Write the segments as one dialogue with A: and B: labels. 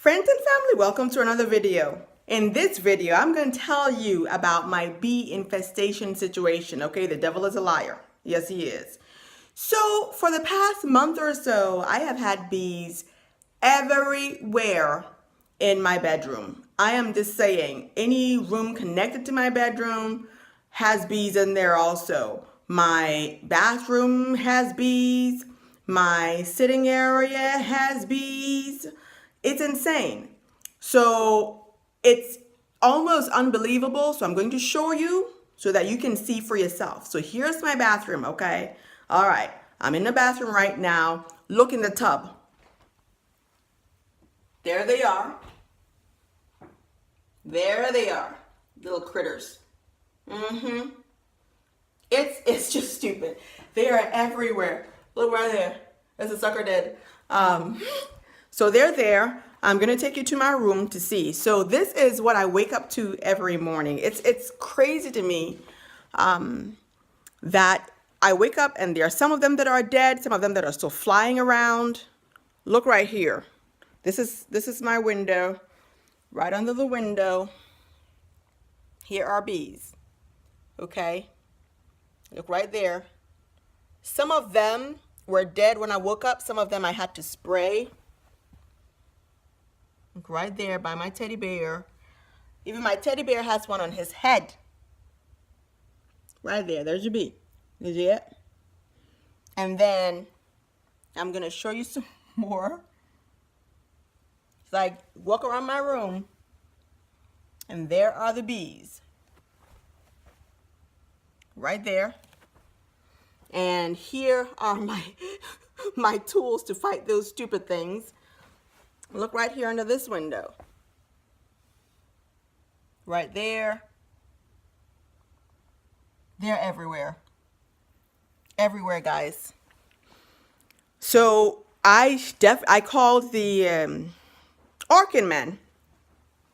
A: Friends and family, welcome to another video. In this video, I'm going to tell you about my bee infestation situation. Okay, the devil is a liar. Yes, he is. So for the past month or so, I have had bees everywhere in my bedroom. I am just saying, any room connected to my bedroom has bees in there also. My bathroom has bees. My sitting area has bees. It's insane. So it's almost unbelievable. So I'm going to show you so that you can see for yourself. So here's my bathroom, okay? All right, I'm in the bathroom right now. Look in the tub. There they are. There they are, little critters. It's just stupid. They are everywhere. Look right there. There's a sucker dead. So they're there. I'm gonna take you to my room to see. So this is what I wake up to every morning. It's crazy to me that I wake up and there are some of them that are dead, some of them that are still flying around. Look right here. This is my window. Right under the window, here are bees. Okay, look right there. Some of them were dead when I woke up. Some of them I had to spray. Look right there by my teddy bear. Even my teddy bear has one on his head. Right there, there's your bee. Did you see it? And then I'm gonna show you some more. It's like walk around my room and there are the bees. Right there. And here are my tools to fight those stupid things. Look right here under this window. Right there. They're everywhere. Everywhere, guys. So I called the Orkin men.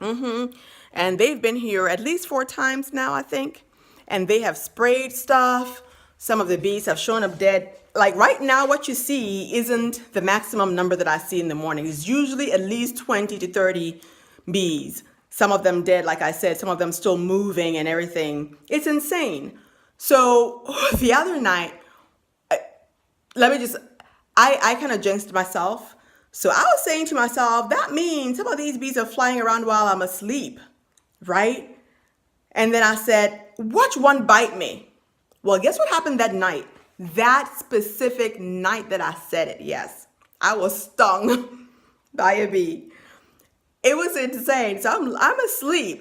A: And they've been here at least 4 times now, I think. And they have sprayed stuff. Some of the bees have shown up dead. Like right now, what you see isn't the maximum number that I see in the morning. It's usually at least 20 to 30 bees. Some of them dead, like I said, some of them still moving and everything. It's insane. So the other night, I kind of jinxed myself. So I was saying to myself, that means some of these bees are flying around while I'm asleep, right? And then I said, watch one bite me. Well, guess what happened that night? That specific night that I said it, yes. I was stung by a bee. It was insane. So I'm asleep.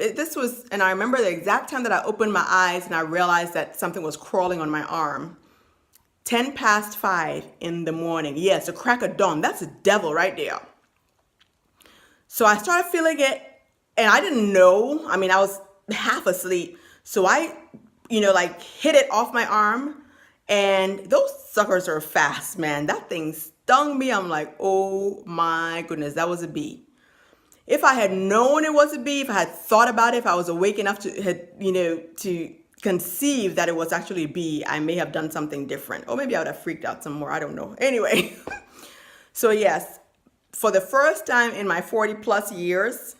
A: And I remember the exact time that I opened my eyes and I realized that something was crawling on my arm. 10 past 5 in the morning. Yes, the crack of dawn. That's a devil right there. So I started feeling it and I didn't know. I mean, I was half asleep. So I, hit it off my arm and those suckers are fast, man. That thing stung me. I'm like, oh my goodness, that was a bee. If I had known it was a bee, if I had thought about it, if I was awake enough to conceive that it was actually a bee, I may have done something different. Or maybe I would have freaked out some more. I don't know. Anyway, so yes, for the first time in my 40 plus years,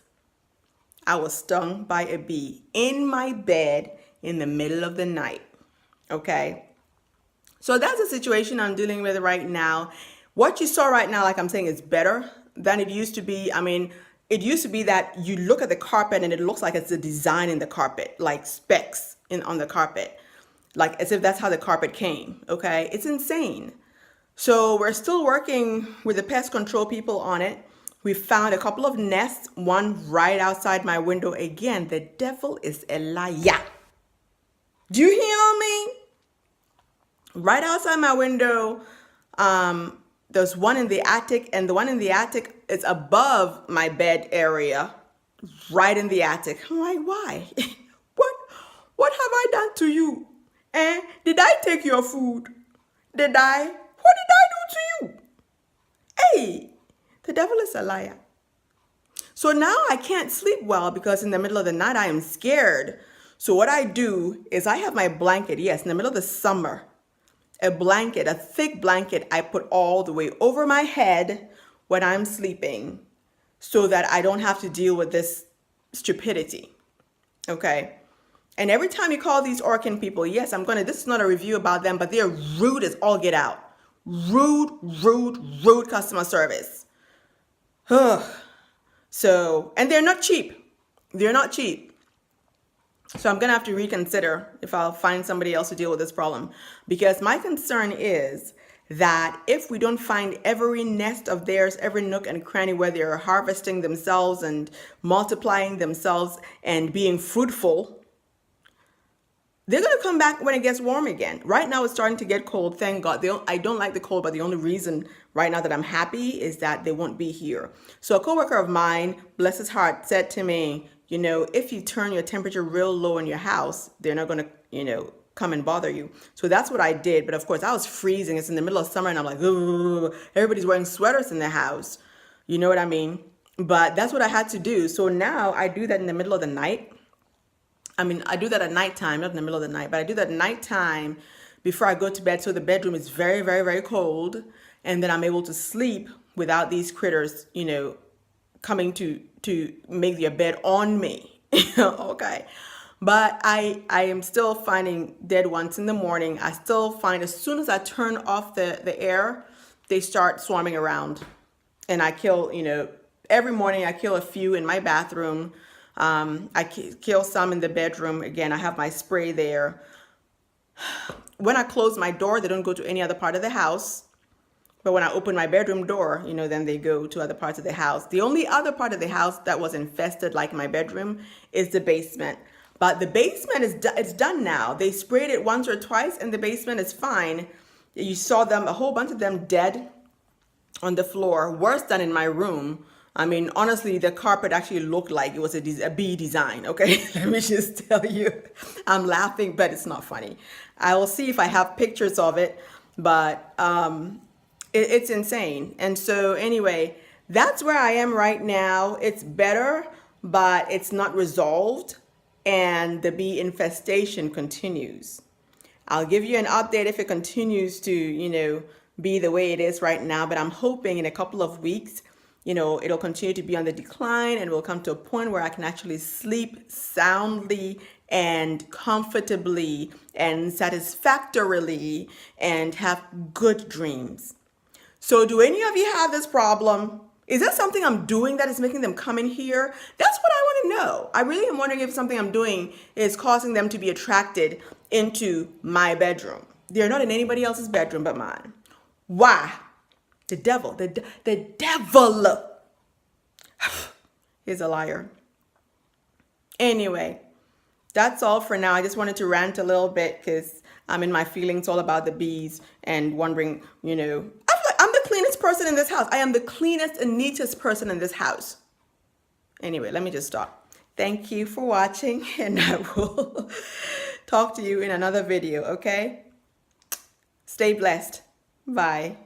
A: I was stung by a bee in my bed in the middle of the night. Okay. So that's the situation I'm dealing with right now. What you saw right now, like I'm saying, is better than it used to be. I mean, it used to be that you look at the carpet and it looks like it's a design in the carpet, like specks on the carpet, like as if that's how the carpet came. Okay. It's insane. So we're still working with the pest control people on it. We found a couple of nests, one right outside my window. Again, the devil is a liar. Do you hear me? Right outside my window, there's one in the attic, and the one in the attic is above my bed area, right in the attic. I'm like, why? What have I done to you? Did I take your food? Did I? What did I do to you? Hey, the devil is a liar. So now I can't sleep well because in the middle of the night I am scared. So what I do is I have my blanket, yes, in the middle of the summer, a blanket, a thick blanket I put all the way over my head when I'm sleeping so that I don't have to deal with this stupidity. Okay. And every time you call these Orkin people, yes, this is not a review about them, but they're rude as all get out. Rude customer service. So, and they're not cheap. They're not cheap. So I'm going to have to reconsider if I'll find somebody else to deal with this problem. Because my concern is that if we don't find every nest of theirs, every nook and cranny where they're harvesting themselves and multiplying themselves and being fruitful, they're going to come back when it gets warm again. Right now, it's starting to get cold. Thank God. I don't like the cold, but the only reason right now that I'm happy is that they won't be here. So a coworker of mine, bless his heart, said to me, if you turn your temperature real low in your house, they're not going to, come and bother you. So that's what I did. But of course, I was freezing. It's in the middle of summer and I'm like, ugh, everybody's wearing sweaters in the house. You know what I mean? But that's what I had to do. So now I do that in the middle of the night. I do that at nighttime, not in the middle of the night, but I do that at nighttime before I go to bed. So the bedroom is very, very, very cold. And then I'm able to sleep without these critters, coming to make their bed on me. Okay. But I am still finding dead ones in the morning. I still find as soon as I turn off the air, they start swarming around. And I kill, every morning I kill a few in my bathroom. I kill some in the bedroom. Again, I have my spray there. When I close my door, they don't go to any other part of the house. But when I open my bedroom door, then they go to other parts of the house. The only other part of the house that was infested, like my bedroom, is the basement. But the basement it's done now. They sprayed it once or twice, and the basement is fine. You saw a whole bunch of them dead on the floor, worse than in my room. Honestly, the carpet actually looked like it was a bee design, okay? Let me just tell you. I'm laughing, but it's not funny. I will see if I have pictures of it, but it's insane. And so anyway, that's where I am right now. It's better, but it's not resolved, and the bee infestation continues. I'll give you an update if it continues to, be the way it is right now, but I'm hoping in a couple of weeks, it'll continue to be on the decline and we'll come to a point where I can actually sleep soundly and comfortably and satisfactorily and have good dreams. So do any of you have this problem? Is that something I'm doing that is making them come in here? That's what I want to know. I really am wondering if something I'm doing is causing them to be attracted into my bedroom. They're not in anybody else's bedroom but mine. Why? The devil is a liar. Anyway, that's all for now. I just wanted to rant a little bit because I'm in my feelings all about the bees and wondering, I'm the cleanest person in this house. I am the cleanest and neatest person in this house. Anyway, let me just stop. Thank you for watching, and I will talk to you in another video, okay? Stay blessed. Bye.